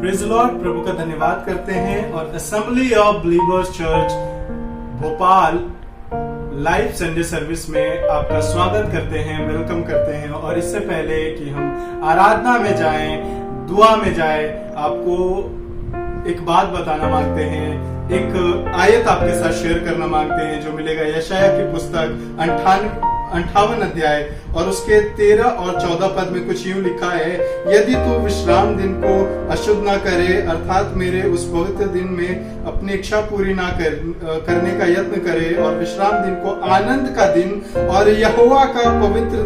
Praise the Lord. प्रभु का धन्यवाद करते हैं और assembly of believers church Bhopal live Sunday service में आपका स्वागत करते हैं, वेलकम करते हैं। और इससे पहले कि हम आराधना में जाएं, दुआ में जाएं, आपको एक बात बताना मांगते हैं, एक आयत आपके साथ शेयर करना मांगते हैं जो मिलेगा यशाया की पुस्तक 58 अध्याय और उसके 13 और 14 पद में कुछ यूं लिखा है, यदि तू विश्राम दिन को अशुद्ध ना करे अर्थात मेरे उस पवित्र दिन में अपनी इच्छा पूरी ना करने का यत्न करे और विश्राम दिन को आनंद का दिन और यहोवा का पवित्र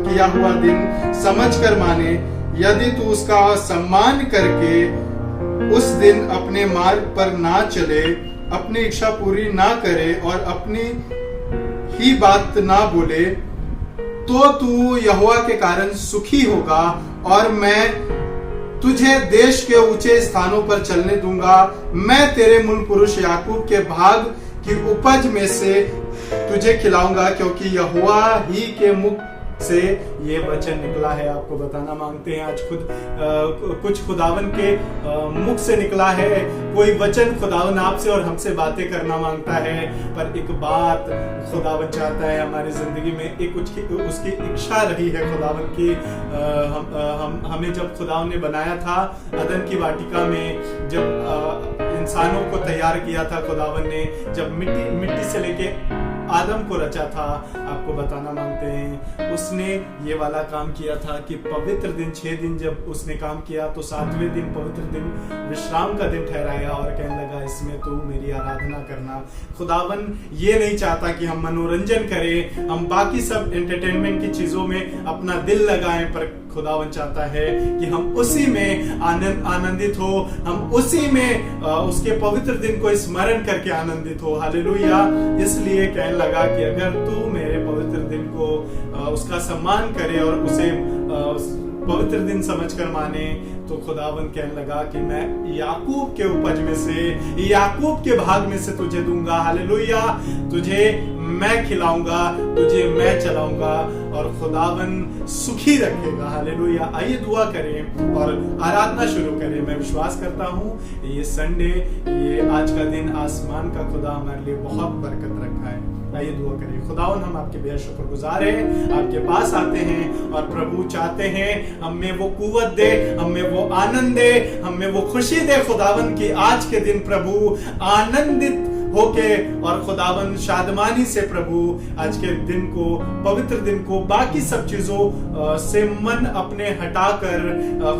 किया हुआ दिन समझकर माने, यदि तू उसका सम्मान करके उस दिन अपने मार्ग पर ना चले, अपनी इच्छा पूरी ना करे और अपनी ही बात ना बोले, तो तू यहोवा के कारण सुखी होगा और मैं तुझे देश के ऊंचे स्थानों पर चलने दूंगा। मैं तेरे मूल पुरुष याकूब के भाग की उपज में से तुझे खिलाऊंगा, क्योंकि यहोवा ही के मुख से ये वचन निकला है। आपको बताना मांगते हैं आज कुछ खुदावन के मुख से निकला है। कोई वचन खुदावन आपसे और हमसे बातें करना मांगता है, पर एक बात खुदावन चाहता है हमारी जिंदगी में, एक उसकी इच्छा रही है खुदावन की। हमें जब खुदावन ने बनाया था अदन की वाटिका में, जब इंसानों को तैयार किया था खुदावन ने, जब मिट्टी से लेके आदम को रचा था, आपको बताना मांगते हैं उसने ये वाला काम किया था कि पवित्र दिन 6 दिन जब उसने काम किया तो 7वें दिन पवित्र दिन विश्राम का दिन ठहराया और कहने लगा इसमें तू मेरी आराधना करना। खुदावन ये नहीं चाहता कि हम मनोरंजन करें, हम बाकी सब एंटरटेनमेंट की चीजों में अपना दिल लगाएं, पर खुदावन चाहता है कि हम उसी में आनंदित हो, हम उसी में उसके पवित्र दिन को स्मरण करके आनंदित हो। हालेलुया। इसलिए कहने लगा कि अगर तू मेरे पवित्र दिन को उसका सम्मान करे और उसे पवित्र दिन समझकर माने, तो खुदावन कहने लगा कि मैं याकूब के उपज में से, याकूब के भाग में से तुझे दूंगा। हालेलुया। तुझे मैं खिलाऊंगा, तुझे मैं चलाऊंगा और खुदावन सुखी रखेगा। हालेलुया। आइए दुआ करें और आराधना शुरू करें। मैं विश्वास करता हूँ ये संडे, ये आज का दिन आसमान का खुदा हमारे लिए बहुत बरकत रखा है। आइए दुआ करें। खुदावन हम आपके बेहद शुक्रगुजार हैं, आपके पास आते हैं और प्रभु चाहते हैं हमें वो कुव्वत दे, हमें वो आनंद दे, हमें वो खुशी दे खुदावन की आज के दिन प्रभु आनंदित होके और खुदावन शादमानी से प्रभु आज के दिन को, पवित्र दिन को, बाकी सब चीजों से मन अपने हटाकर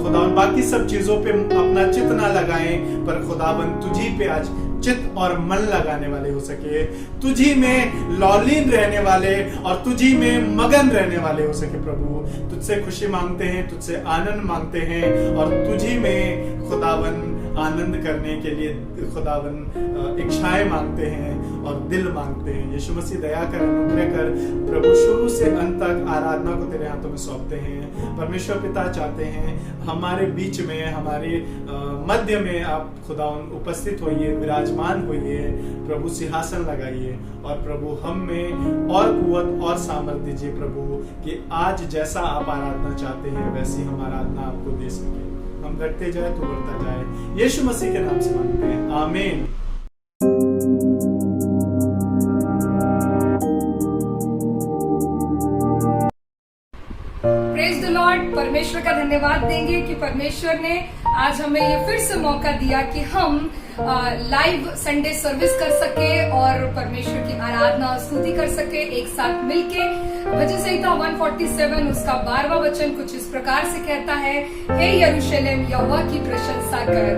खुदावन बाकी सब चीजों पे अपना चित्त ना लगाएं, पर खुदावन तुझी पे आज चित्त और मन लगाने वाले हो सके, तुझी में लौलीन रहने वाले और तुझी में मगन रहने वाले हो सके। प्रभु तुझसे खुशी मांगते हैं, तुझसे आनंद मांगते हैं और तुझी में खुदावन आनंद करने के लिए खुदावन इच्छाएं मांगते हैं और दिल मांगते हैं। यीशु मसीह दया कर, अनुग्रह कर। प्रभु शुरू से अंत तक आराधना को तेरे हाथों में सौंपते हैं। परमेश्वर पिता चाहते हैं हमारे बीच में, हमारे मध्य में आप खुदावन उपस्थित होइए, विराजमान होइए। प्रभु सिंहासन लगाइए और प्रभु हम में और कुव्वत और सामर्थ दीजिए प्रभु, कि आज जैसा आप आराधना चाहते हैं वैसी हम आराधना आपको दे सके। हम घटते जाए तो बढ़ता जाए। यीशु मसीह के नाम से मांगते हैं, आमीन। Praise the Lord. परमेश्वर का धन्यवाद देंगे कि परमेश्वर ने आज हमें ये फिर से मौका दिया कि हम लाइव संडे सर्विस कर सके और परमेश्वर की आराधना और स्तुति कर सके एक साथ मिलके। वचन संहिता 147 उसका 12वां वचन कुछ इस प्रकार से कहता है, हे यरूशलेम यहोवा की प्रशंसा कर,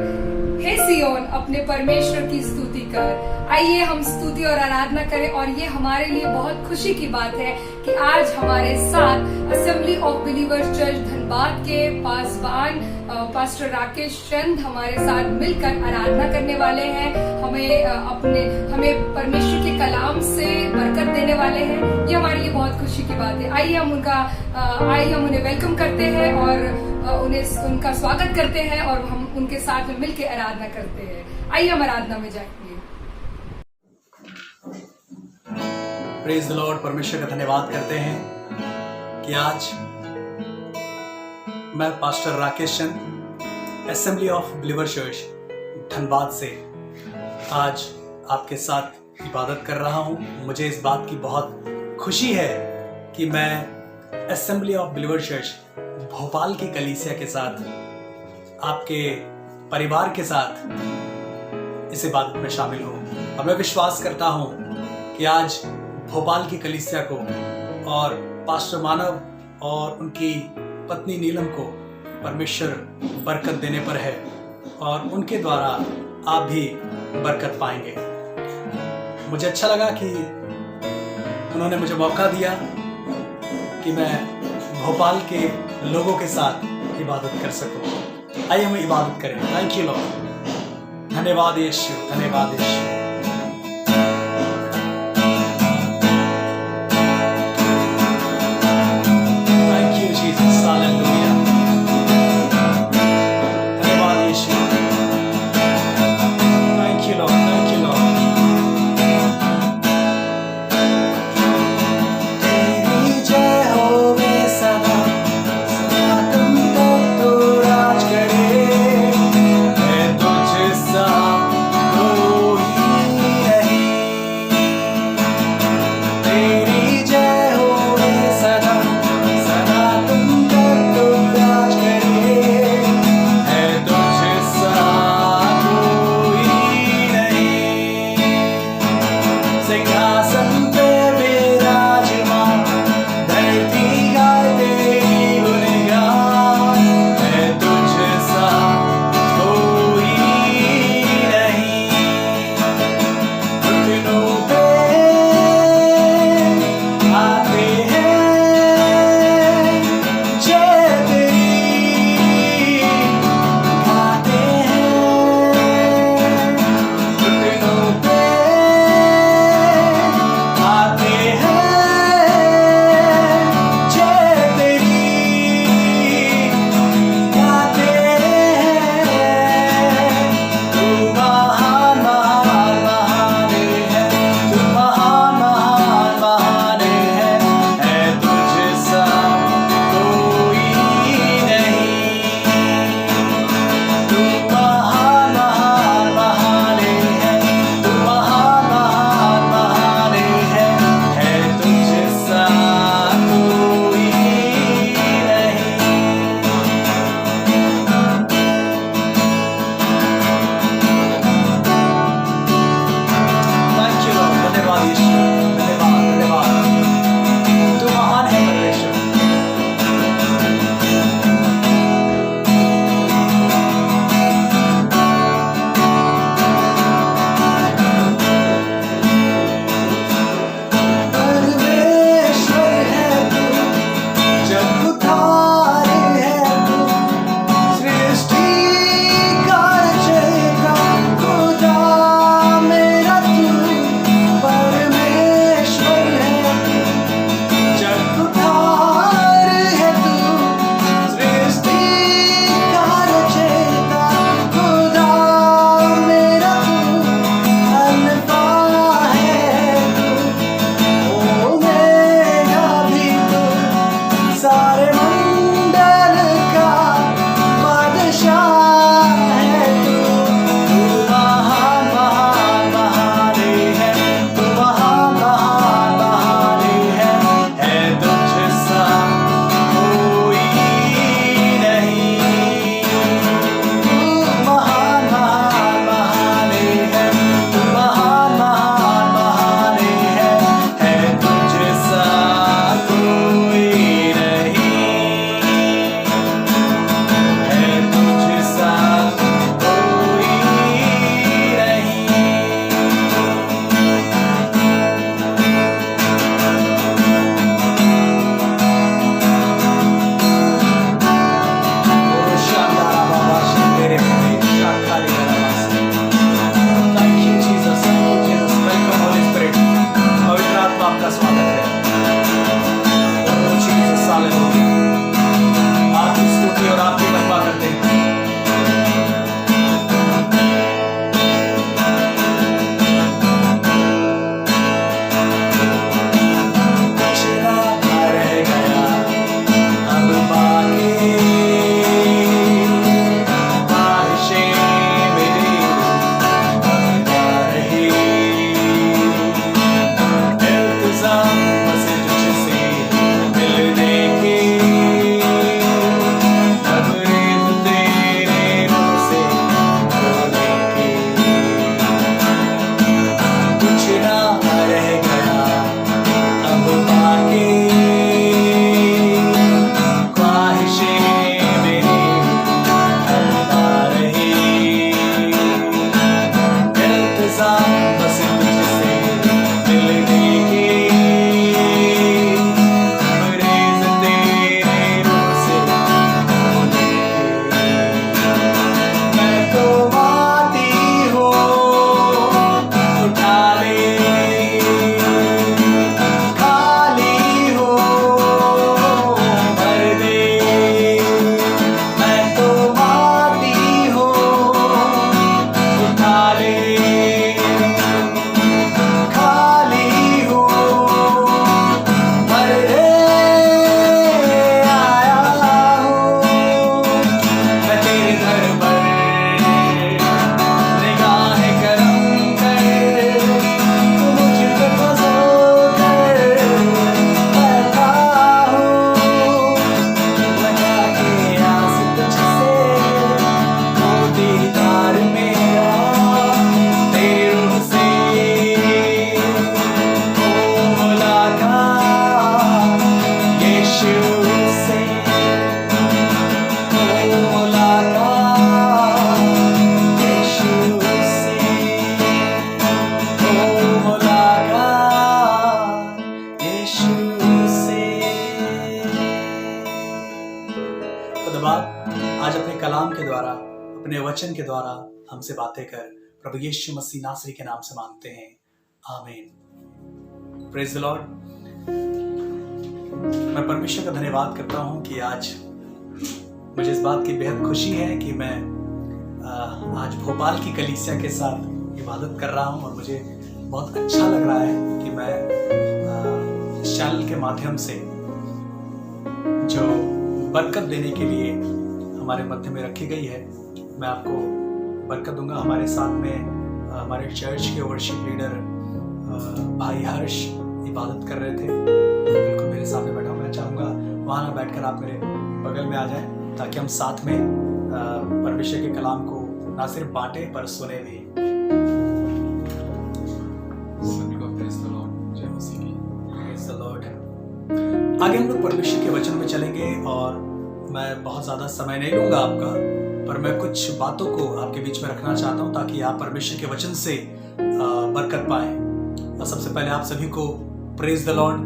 हे सियोन अपने परमेश्वर की स्तुति कर। आइए हम स्तुति और आराधना करें और ये हमारे लिए बहुत खुशी की बात है कि आज हमारे साथ assembly of believers church Dhanbad के पासवान पास्टर राकेश चंद हमारे साथ मिलकर आराधना करने वाले हैं। हमें परमेश्वर के कलाम से बरकत देने वाले हैं। ये हमारे लिए बहुत खुशी की बात है। आइए हम उन्हें वेलकम करते हैं और उनका स्वागत करते हैं और हम उनके साथ में मिलकर आराधना करते हैं। आइए हम आराधना में जाएंगे। Praise the Lord. परमेश्वर का धन्यवाद करते हैं कि आज मैं pastor Rakesh Chand assembly of believer church Dhanbad से आज आपके साथ इबादत कर रहा हूँ। मुझे इस बात की बहुत खुशी है कि मैं assembly of believer church Bhopal की कलीसिया के साथ, आपके परिवार के साथ इस इबादत में शामिल हूँ। और मैं विश्वास करता हूँ कि आज भोपाल की कलीसिया को और पास्टर मानव और उनकी पत्नी नीलम को परमेश्वर बरकत देने पर है और उनके द्वारा आप भी बरकत पाएंगे। मुझे अच्छा लगा कि उन्होंने मुझे मौका दिया कि मैं भोपाल के लोगों के साथ इबादत कर सकूं। आइए हम इबादत करें। Thank you Lord. धन्यवाद यीशु, धन्यवाद यीशु। द्वारा, अपने वचन के द्वारा हमसे बातें कर। प्रभु यीशु मसीह नासरी के नाम से मांगते हैं, आमीन। Praise the Lord. मैं परमेश्वर का धन्यवाद करता हूं कि आज मुझे इस बात की बेहद खुशी है कि मैं आज भोपाल की कलीसिया के साथ इबादत कर रहा हूं और मुझे बहुत अच्छा लग रहा है कि मैं इस चैनल के माध्यम से जो बरकत देने के लिए हमारे मध्य में रखी गई है, मैं आपको बरकत दूंगा। हमारे साथ में हमारे चर्च के वर्शिप लीडर भाई हर्ष इबादत कर रहे थे, बिल्कुल मेरे सामने बैठा। मैं चाहूँगा वहाँ ना बैठकर आप मेरे बगल में आ जाएं ताकि हम साथ में परमेश्वर के कलाम को ना सिर्फ बांटें पर सुने भी। आगे हम लोग परमेश्वर के वचन में चलेंगे और मैं बहुत ज़्यादा समय नहीं लूँगा आपका, पर मैं कुछ बातों को आपके बीच में रखना चाहता हूँ ताकि आप परमेश्वर के वचन से बरकत पाएं। और सबसे पहले आप सभी को प्रेज द लॉर्ड,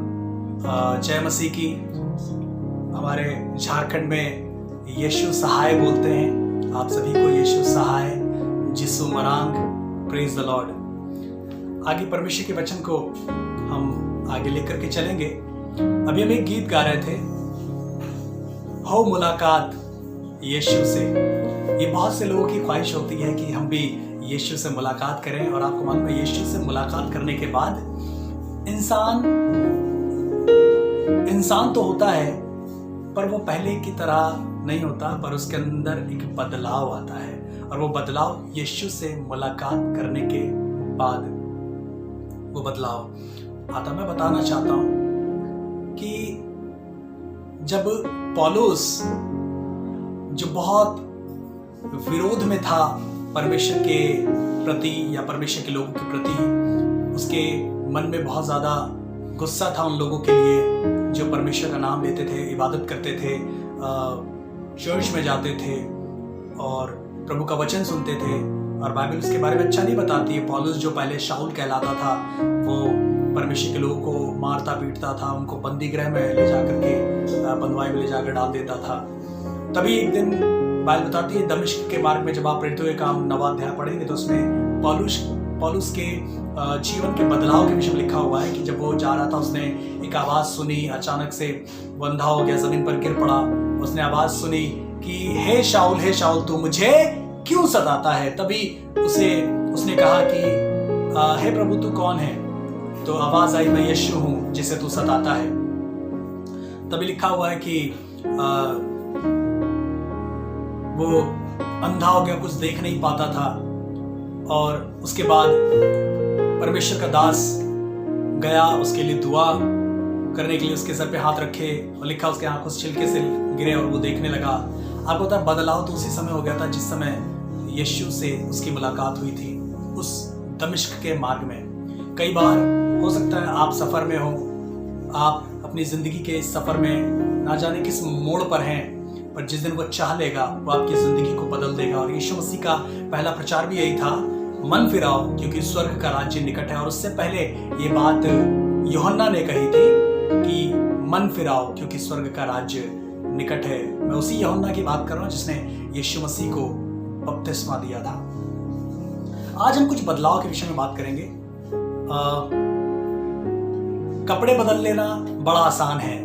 जय मसीह की। हमारे झारखंड में यीशु सहाय बोलते हैं, आप सभी को यीशु सहाय, जिसु मरांग, प्रेज द लॉर्ड। आगे परमेश्वर के वचन को हम आगे लेकर के चलेंगे। अभी हम एक गीत गा रहे थे, हो मुलाकात यीशु से। ये बहुत से लोगों की ख्वाहिश होती है कि हम भी यीशु से मुलाकात करें, और आपको मालूम है यीशु से मुलाकात करने के बाद इंसान तो होता है पर वो पहले की तरह नहीं होता, पर उसके अंदर एक बदलाव आता है, और वो बदलाव यीशु से मुलाकात करने के बाद वो बदलाव आता। मैं बताना चाहता हूं कि जब पौलुस, जो बहुत विरोध में था परमेश्वर के प्रति या परमेश्वर के लोगों के प्रति, उसके मन में बहुत ज़्यादा गुस्सा था उन लोगों के लिए जो परमेश्वर का नाम लेते थे, इबादत करते थे, चर्च में जाते थे और प्रभु का वचन सुनते थे। और बाइबल उसके बारे में अच्छा नहीं बताती है। पौलुस जो पहले शाऊल कहलाता था, वो परमेश्वर के लोगों को मारता पीटता था, उनको बंदी गृह में ले जाकर के बंदवाई में ले जाकर डाल देता था। तभी एक दिन बाइबल बताती है दमिश्क के मार्ग में, जब आप प्रेरितों के काम 9वां अध्याय पढ़ेंगे तो उसमें पौलुस के जीवन के बदलाव के विषय में लिखा हुआ है कि जब वो जा रहा था, उसने एक आवाज़ सुनी, अचानक से वो अंधा हो गया, जमीन पर गिर पड़ा। उसने आवाज़ सुनी कि हे शाऊल तू मुझे क्यों सताता है। तभी उसने कहा कि हे प्रभु तू कौन है। तो आवाज़ आई, मैं यीशु हूँ जिसे तू सताता है। तभी लिखा हुआ है कि वो अंधा हो गया, कुछ देख नहीं पाता था, और उसके बाद परमेश्वर का दास गया उसके लिए दुआ करने के लिए, उसके सर पे हाथ रखे और लिखा उसके आंखों से छिलके से गिरे और वो देखने लगा। आपको पता है बदलाव तो उसी समय हो गया था जिस समय यीशु से उसकी मुलाकात हुई थी उस दमिश्क के मार्ग में। कई बार हो सकता है आप सफ़र में हो, आप अपनी ज़िंदगी के इस सफ़र में ना जाने किस मोड़ पर हैं, पर जिस दिन वो चाह लेगा वो आपकी ज़िंदगी को बदल देगा। और यीशु मसीह का पहला प्रचार भी यही था, मन फिराओ क्योंकि स्वर्ग का राज्य निकट है। और उससे पहले ये बात यूहन्ना ने कही थी कि मन फिराओ क्योंकि स्वर्ग का राज्य निकट है। मैं उसी यूहन्ना की बात कर रहा हूँ जिसने यीशु मसीह को बपतिस्मा दिया था। आज हम कुछ बदलाव के विषय में बात करेंगे। कपड़े बदल लेना बड़ा आसान है,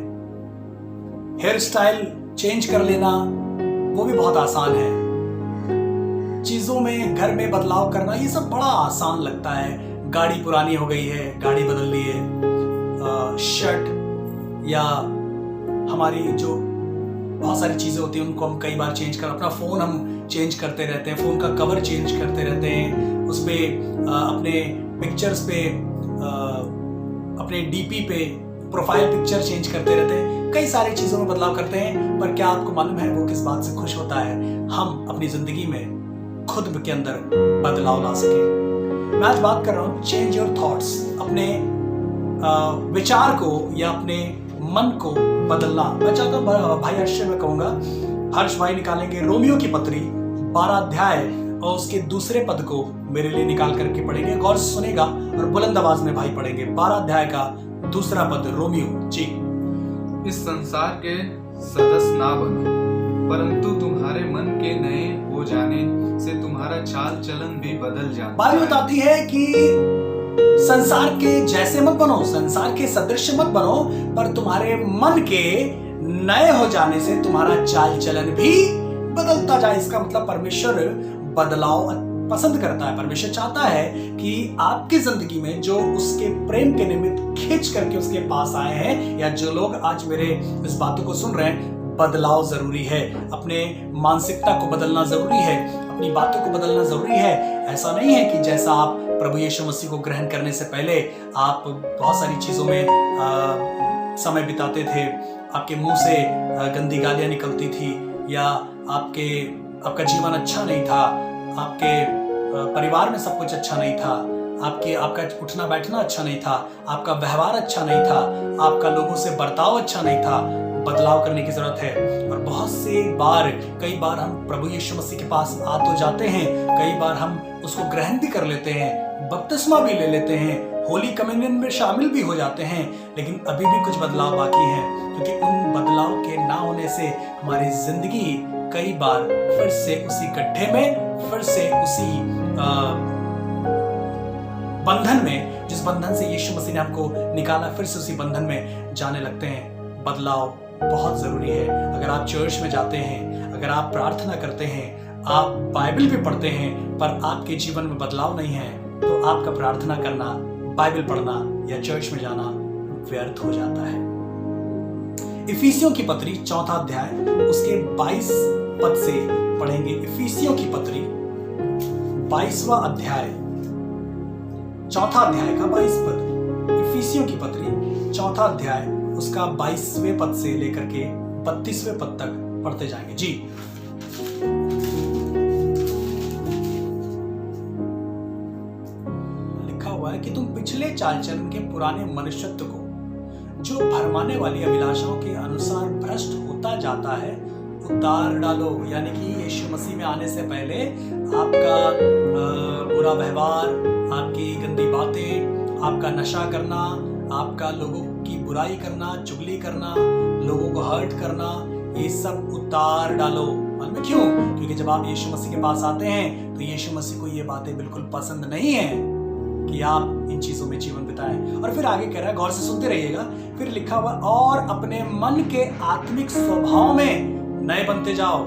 हेयर स्टाइल चेंज कर लेना वो भी बहुत आसान है, चीजों में घर में बदलाव करना ये सब बड़ा आसान लगता है। गाड़ी पुरानी हो गई है, गाड़ी बदल ली है, शर्ट या हमारी जो बहुत सारी चीजें होती हैं उनको हम कई बार चेंज कर, अपना फोन हम चेंज करते रहते हैं, फोन का कवर चेंज करते रहते हैं, उस पे अपने पिक्चर्स पे, अपने डीपी पे प्रोफाइल पिक्चर चेंज करते रहते हैं, कई सारी चीजों में बदलाव करते हैं। पर क्या आपको मालूम है वो किस बात से खुश होता है? हम अपनी जिंदगी में खुद के अंदर बदलाव ला सके। मैं आज बात कर रहा हूँ चेंज योर थॉट्स, अपने विचार को या अपने मन को बदलना। मैं चाहता हूँ भाई हर्ष से मैं कहूँगा, हर्ष भाई निकालेंगे रोमियो की पत्री 12 अध्याय और उसके दूसरे पद को मेरे लिए निकाल करके पढ़ेंगे। गौर से सुनेगा और बुलंद आवाज में भाई पढ़ेंगे। 12 अध्याय का दूसरा पद, रोमियो जी। इस संसार के सदस्य ना बनो, परंतु तुम्हारे मन के नए चाल चलन भी बदल जाता बाइबल है। बताती है कि संसार के जैसे मत बनो, संसार के सदृश मत बनो, पर तुम्हारे मन के नए हो जाने से तुम्हारा चाल चलन भी बदलता जाए। इसका मतलब परमेश्वर बदलाव पसंद करता है। परमेश्वर चाहता है कि आपकी जिंदगी में जो उसके प्रेम के निमित्त खींच करके उसके पास आए हैं, या जो लोग आज मेरे इस बातों को सुन रहे हैं, बदलाव जरूरी है। अपने मानसिकता को बदलना जरूरी है, अपनी बातों को बदलना जरूरी है। ऐसा नहीं है कि जैसा आप प्रभु यीशु मसीह को ग्रहण करने से पहले आप बहुत सारी चीजों में समय बिताते थे, आपके मुंह से गंदी गालियां निकलती थी, या आपका जीवन अच्छा नहीं था, आपके परिवार में सब कुछ अच्छा नहीं था, आपका उठना बैठना अच्छा नहीं था, आपका व्यवहार अच्छा नहीं था, आपका लोगों से बर्ताव अच्छा नहीं था। बदलाव करने की जरूरत है। और बहुत से बार, कई बार हम प्रभु यीशु मसीह के पास आ तो जाते हैं, कई बार हम उसको ग्रहण भी कर लेते हैं, बपतिस्मा भी ले लेते हैं, होली कम्युनियन में शामिल भी हो जाते हैं, लेकिन अभी भी कुछ बदलाव बाकी है, क्योंकि उन बदलाव के ना होने से हमारी जिंदगी कई बार फिर से उसी गड्ढे में, फिर से उसी बंधन में, जिस बंधन से यीशु मसीह ने हमको निकाला, फिर से उसी बंधन में जाने लगते हैं। बदलाव बहुत जरूरी है। अगर आप चर्च में जाते हैं, अगर आप प्रार्थना करते हैं, आप बाइबल भी पढ़ते हैं, पर आपके जीवन में बदलाव नहीं है, तो आपका प्रार्थना करना, बाइबल पढ़ना या चर्च में जाना व्यर्थ हो जाता है। इफिसियों की पत्री 4 अध्याय उसके 22 पद से पढ़ेंगे। इफिसियों की पत्री 22वां अध्याय, 4 अध्याय का 22 पद। इफिसियों की पत्री 4 अध्याय उसका 22वें पद से लेकर के 32वें पद तक पढ़ते जाएंगे जी। लिखा हुआ है कि तुम पिछले चाल चलन के पुराने मनुष्यत्व को, जो भरमाने वाली अभिलाषाओं के अनुसार भ्रष्ट होता जाता है, उतार डालो। यानी कि यीशु मसीह में आने से पहले आपका बुरा व्यवहार, आपकी गंदी बातें, आपका नशा करना, आपका लोगों की बुराई करना, चुगली करना, लोगों को हर्ट करना, ये सब उतार डालो। मालूम क्यों? क्योंकि जब आप यीशु मसीह के पास आते हैं तो यीशु मसीह को ये बातें बिल्कुल पसंद नहीं है कि आप इन चीजों में जीवन बिताएं। और फिर आगे कह रहा है, गौर से सुनते रहिएगा, फिर लिखा हुआ, और अपने मन के आत्मिक स्वभाव में नए बनते जाओ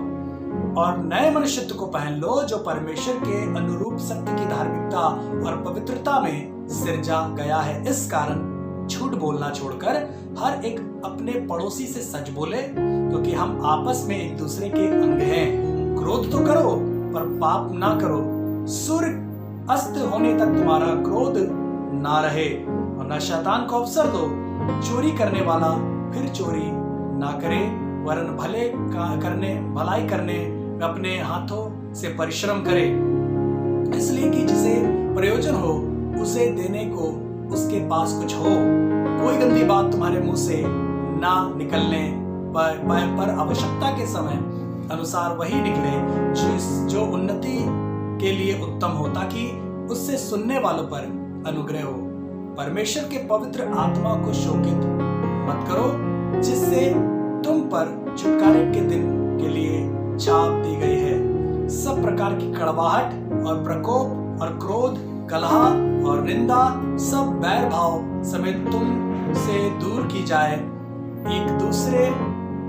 और नए मनुष्यत्व को पहन लो, जो परमेश्वर के अनुरूप सत्य की धार्मिकता और पवित्रता में सिरजा गया है। इस कारण झूठ बोलना छोड़कर हर एक अपने पड़ोसी से सच बोले, क्योंकि हम आपस में एक दूसरे के अंग हैं। क्रोध तो करो पर पाप ना करो। सूर्य अस्त होने तक तुम्हारा क्रोध ना रहे, और न शैतान को अवसर दो। चोरी करने वाला फिर चोरी ना करे, वरन भलाई करने अपने हाथों से परिश्रम करे, इसलिए कि जिसे प्रयोजन हो उसे देने को उसके पास कुछ हो। कोई गंदी बात तुम्हारे मुंह से ना निकलने पर आवश्यकता के समय अनुसार वही निकले जो उन्नति के लिए उत्तम हो, ताकि उससे सुनने वालों पर अनुग्रह हो। परमेश्वर के पवित्र आत्मा को शोकित मत करो, जिससे तुम पर छुटकारे के दिन के लिए छाप दी गई है। सब प्रकार की कड़वाहट और प्रकोप और क्रोध, कलह और निंदा, सब बैर भाव समेत तुम से दूर की जाए।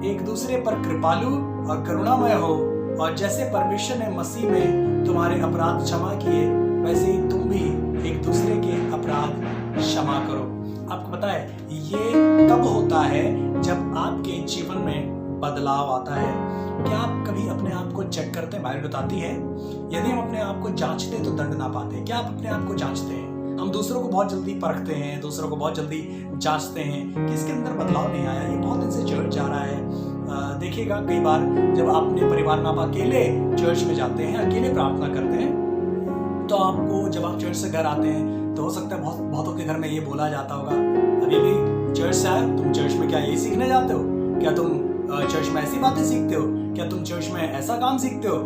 एक दूसरे पर कृपालु और करुणामय हो, और जैसे परमेश्वर ने मसीह में तुम्हारे अपराध क्षमा किए, वैसे ही तुम भी एक दूसरे के अपराध क्षमा करो। आपको पता है ये कब होता है? जब आपके जीवन में बदलाव आता है। क्या आप कभी अपने आप को चेक करते हैं? बाइबल बताती है यदि हम अपने आप को जांचते तो दंड ना पाते। क्या आप अपने आप को जांचते हैं? हम दूसरों को बहुत जल्दी परखते हैं, दूसरों को बहुत जल्दी जांचते हैं कि इसके अंदर बदलाव नहीं आया, ये बहुत दिन से चर्च जा रहा है। देखिएगा कई बार जब आप अपने परिवार में आप अकेले चर्च में जाते हैं, अकेले प्रार्थना करते हैं, तो आपको जब आप चर्च से घर आते हैं तो हो सकता है बहुतों के घर में ये बोला जाता होगा, अभी भी चर्च से आए, तुम चर्च में क्या ये सीखने जाते हो? क्या तुम चर्च में ऐसी बातें सीखते हो? क्या तुम चर्च में ऐसा काम सीखते हो?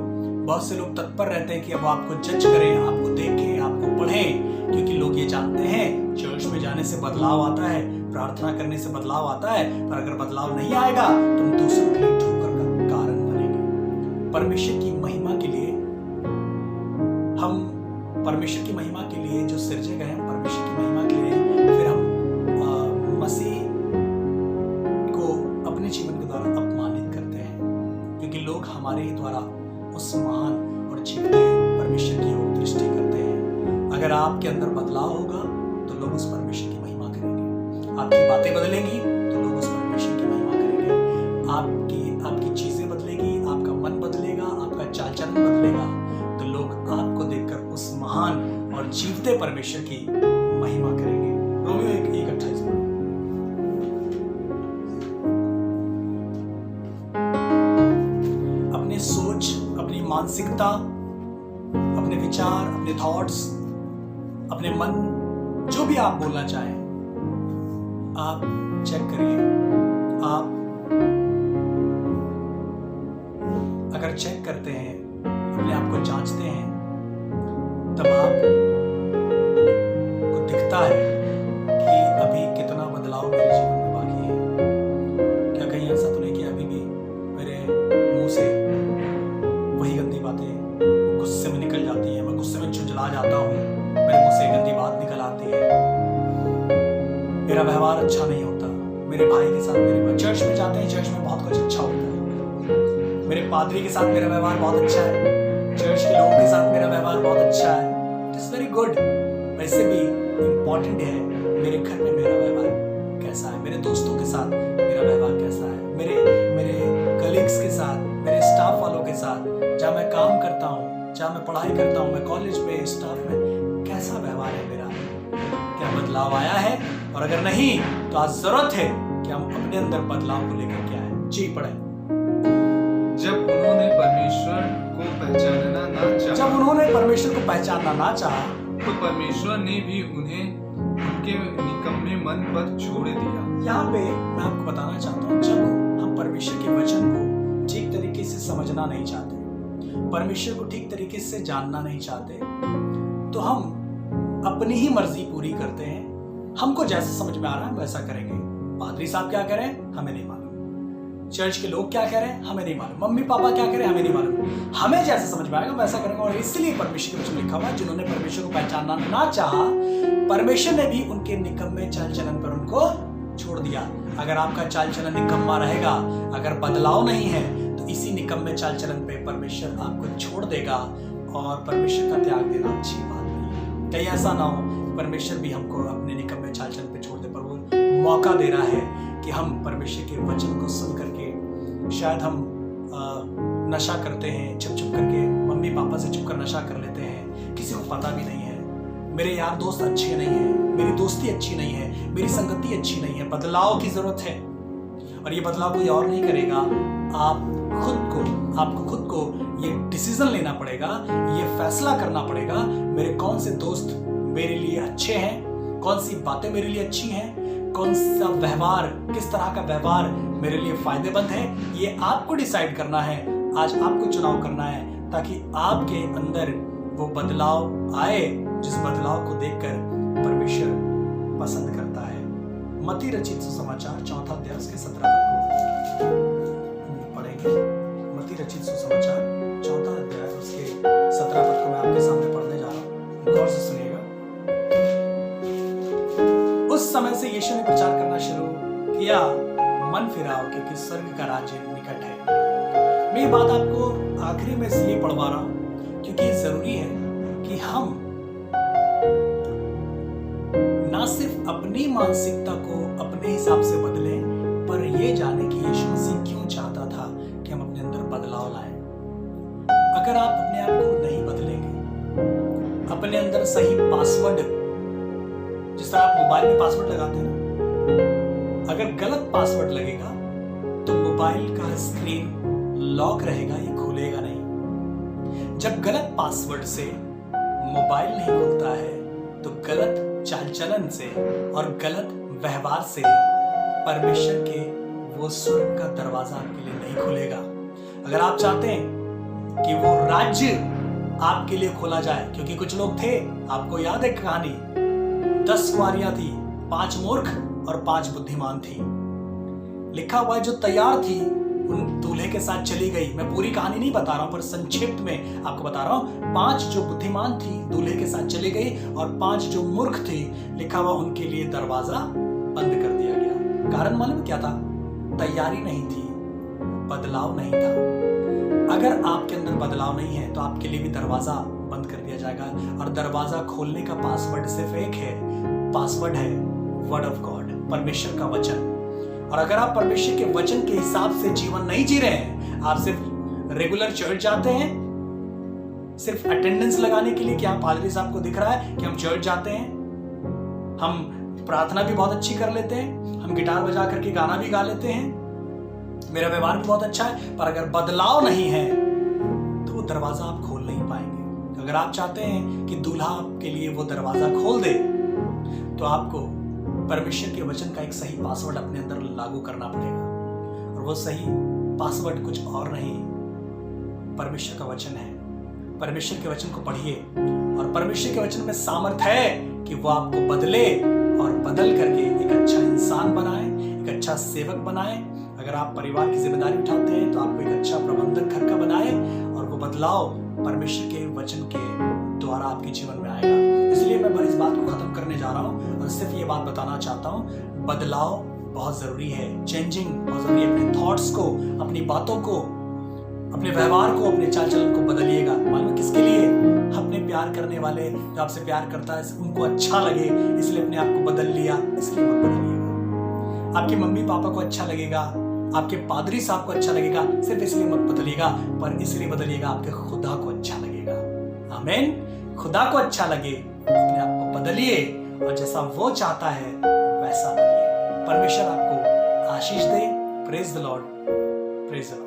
बहुत से लोग तत्पर रहते हैं कि अब आपको जज करें, आपको देखें, आपको पढ़ें, क्योंकि लोग ये जानते हैं चर्च में जाने से बदलाव आता है, प्रार्थना करने से बदलाव आता है, पर अगर बदलाव नहीं आएगा तुम दूसरों के लिए ठोकर का कारण बनेंगे। परमेश्वर की महिमा के लिए परमेश्वर की महिमा के लिए जो सिरजे गए हैं, परमेश्वर की महिमा के लिए फिर हम मसीह को अपने जीवन के द्वारा अपमानित करते हैं, क्योंकि लोग हमारे ही द्वारा उस महान और जीवते परमेश्वर की ओर दृष्टि करते हैं। अगर आपके अंदर बदलाव होगा तो लोग उस परमेश्वर की महिमा करेंगे। आपकी बातें बदलेंगी तो लोग उस परमेश्वर की महिमा करेंगे। आपकी चीजें बदलेगी, आपका मन बदलेगा, आपका चाल चलन बदलेगा, तो लोग आपको देखकर उस महान और जीवते परमेश्वर की महिमा करेंगे। रोमियो 1:28 पढ़ो। अपने सोच, अपनी मानसिकता, अपने विचार, अपने थॉट्स, अपने मन, जो भी आप बोलना चाहें, आप चेक करिए। आप अगर चेक करते हैं, अपने आप को जांचते हैं, तब आप को दिखता है कि अभी कितना बदलाव मेरे जीवन में बाकी है। क्या कहीं ऐसा तो नहीं कि अभी भी मेरे मुंह से वही गंदी बातें गुस्से में निकल जाती हैं, मैं गुस्से में झुंझला जाता हूँ, मेरे मुंह से गंदी बात निकल आती है, मेरा व्यवहार अच्छा नहीं होता मेरे भाई के साथ, मेरे चर्च में जाते हैं, चर्च में बहुत कुछ अच्छा होता है, मेरे पादरी के साथ मेरा व्यवहार बहुत अच्छा है, चर्च के लोगों के साथ मेरा व्यवहार बहुत अच्छा है, इट इज वेरी गुड। वैसे भी इम्पोर्टेंट है मेरे घर में मेरा व्यवहार कैसा है, मेरे दोस्तों के साथ मेरा व्यवहार कैसा है, मेरे कलीग्स के साथ, मेरे स्टाफ वालों के साथ, जहाँ मैं काम करता हूँ, जहाँ मैं पढ़ाई करता हूँ, मैं कॉलेज में, स्टाफ में कैसा व्यवहार है मेरा, क्या बदलाव आया है? और अगर नहीं तो आज जरूरत है कि हम अपने अंदर बदलाव को लेकर के आए। जी पढ़े। जब उन्होंने परमेश्वर को पहचानना ना चाहा, तो परमेश्वर ने भी उन्हें उनके निकम्मे मन पर छोड़ दिया। यहाँ पे मैं आपको बताना चाहता हूँ, जब हम परमेश्वर के वचन को ठीक तरीके से समझना नहीं चाहते, परमेश्वर को ठीक तरीके से जानना नहीं चाहते, तो हम अपनी ही मर्जी पूरी करते हैं। हमको जैसा समझ में आ रहा है वैसा करेंगे। पादरी साहब क्या करें हमें नहीं मालूम, चर्च के लोग क्या कह रहे हैं हमें नहीं मालूम, मम्मी पापा क्या करें हमें नहीं मालूम, हमें जैसा समझ में आएगा वैसा करेंगे। और इसलिए परमेश्वर के वचन लिखा हुआ है, जिन्होंने परमेश्वर को पहचानना ना चाहा, परमेश्वर ने भी उनके निकम्मे चाल चलन पर उनको छोड़ दिया। अगर आपका चाल चलन निकम्मा रहेगा, अगर बदलाव नहीं है, तो इसी निकम्मे चाल चलन पे परमेश्वर आपको छोड़ देगा, और परमेश्वर का त्याग देना अच्छी बात नहीं। कहीं ऐसा ना हो परमेश्वर भी हमको अपने निकम्मे चाल चलन पे छोड़ दे, पर वो मौका दे रहा है कि हम परमेश्वर के वचन को सुन करके, शायद हम नशा करते हैं, छुप छुप करके मम्मी पापा से छुप कर नशा कर लेते हैं, किसी को पता भी नहीं है, मेरे यार दोस्त अच्छे नहीं हैं, मेरी दोस्ती अच्छी नहीं है, मेरी संगति अच्छी नहीं है। बदलाव की जरूरत है, और ये बदलाव कोई और नहीं करेगा, आपको खुद को ये डिसीजन लेना पड़ेगा, ये फैसला करना पड़ेगा, मेरे कौन से दोस्त मेरे लिए अच्छे हैं, कौन सी बातें मेरे लिए अच्छी हैं, कौन सा व्यवहार, किस तरह का व्यवहार मेरे लिए फायदेमंद है, ये आपको डिसाइड करना है। आज आपको चुनाव करना है, ताकि आपके अंदर वो बदलाव आए, जिस बदलाव को देखकर परमेश्वर पसंद करता है। मत्ती रचित सुसमाचार 4 अध्याय उसके 17 पद को पढ़ेंगे। मत्ती रचित सुसमाचार 4 अध्याय उसके 17 पद को मैं आपके सामने पढ़ने जा रहा हूँ, गौर से सुनिएगा। उस समय से यीशु ने प्रचार करना शुरू किया, मन फिराओ क्योंकि स्वर्ग का राज्य निकट है। मैं ये बात आपको आखिरी में इसलिए पढ़वा रहा हूं क्योंकि जरूरी है कि हम ना सिर्फ अपनी मानसिकता को अपने हिसाब से बदलें, पर ये जाने कि यीशु मसीह क्यों चाहता था कि हम अपने अंदर बदलाव लाएं। अगर आप अपने आप को नहीं बदलेंगे, अपने अंदर सही पासवर्ड, जिस तरह आप मोबाइल में पासवर्ड लगाते हैं ना, अगर गलत पासवर्ड लगेगा तो मोबाइल का स्क्रीन लॉक रहेगा, ये खुलेगा नहीं। जब गलत पासवर्ड से मोबाइल नहीं खुलता है, तो गलत चाल चलन से और गलत व्यवहार से परमेश्वर के वो स्वर्ग का दरवाजा आपके लिए नहीं खुलेगा। अगर आप चाहते हैं कि वो राज्य आपके लिए खोला जाए, क्योंकि कुछ लोग थे, आपको याद है कहानी, 10 कुंवारियां थी, 5 मूर्ख और 5 बुद्धिमान थी। लिखा हुआ है जो तैयार थी उन दूल्हे के साथ चली गई। मैं पूरी कहानी नहीं बता रहा हूं, पर संक्षिप्त में आपको बता रहा हूं। 5 जो बुद्धिमान थी दूल्हे के साथ चली गई, और 5 जो मूर्ख थी, लिखा हुआ उनके लिए दरवाजा बंद कर दिया गया। कारण मालूम क्या था? तैयारी नहीं थी, बदलाव नहीं था। अगर आपके अंदर बदलाव नहीं है तो आपके लिए भी दरवाजा बंद कर दिया जाएगा। और दरवाजा खोलने का पासवर्ड सिर्फ एक है, पासवर्ड है वर्ड ऑफ गॉड, परमेश्वर का वचन। और अगर आप परमेश्वर के वचन के हिसाब से जीवन नहीं जी रहे हैं, आप सिर्फ रेगुलर चर्च जाते हैं, सिर्फ अटेंडेंस लगाने के लिए कि आप पादरी साहब को दिख रहा है कि हम चर्च जाते हैं, हम प्रार्थना भी बहुत अच्छी कर लेते हैं, हम गिटार बजा करके गाना भी गा लेते हैं, मेरा व्यवहार भी बहुत अच्छा है, पर अगर बदलाव नहीं है तो वो दरवाजा आप खोल नहीं पाएंगे। अगर आप चाहते हैं कि दूल्हा आपके लिए वो दरवाजा खोल दे, तो आपको परमेश्वर के वचन का एक सही पासवर्ड अपने अंदर लागू करना पड़ेगा। और वो सही पासवर्ड कुछ और नहीं, परमेश्वर का वचन है। परमेश्वर के वचन को पढ़िए, और परमेश्वर के वचन में सामर्थ है कि वो आपको बदले और बदल करके एक अच्छा इंसान बनाए, एक अच्छा सेवक बनाए। अगर आप परिवार की जिम्मेदारी उठाते हैं तो आपको एक अच्छा प्रबंधक घर का बनाए, और वो बदलाव परमेश्वर के वचन के द्वारा आपके जीवन में आएगा। इसलिए मैं इस बात को खत्म करने जा रहा हूं और सिर्फ ये बात बताना चाहता हूं, बदलाव बहुत जरूरी है, चेंजिंग बहुत जरूरी है। अपने थॉट्स को, अपनी बातों को, अपने व्यवहार को, अपने चाल चलन को बदलिएगा। मालूम किसके लिए? अपने प्यार करने वाले, जो आपसे प्यार करता है, उनको अच्छा लगे, इसलिए अपने आप को बदल लिया, इसलिए मत बदलिएगा। आपके मम्मी पापा को अच्छा लगेगा, आपके पादरी साहब को अच्छा लगेगा, सिर्फ इसलिए मत बदलिएगा, पर इसलिए बदलिएगा आपके खुदा को अच्छा लगेगा। आमीन। खुदा को अच्छा लगे, अपने आप को बदलिए, और जैसा वो चाहता है वैसा बनिए। परमेश्वर आपको आशीष दे। Praise the Lord, praise the Lord.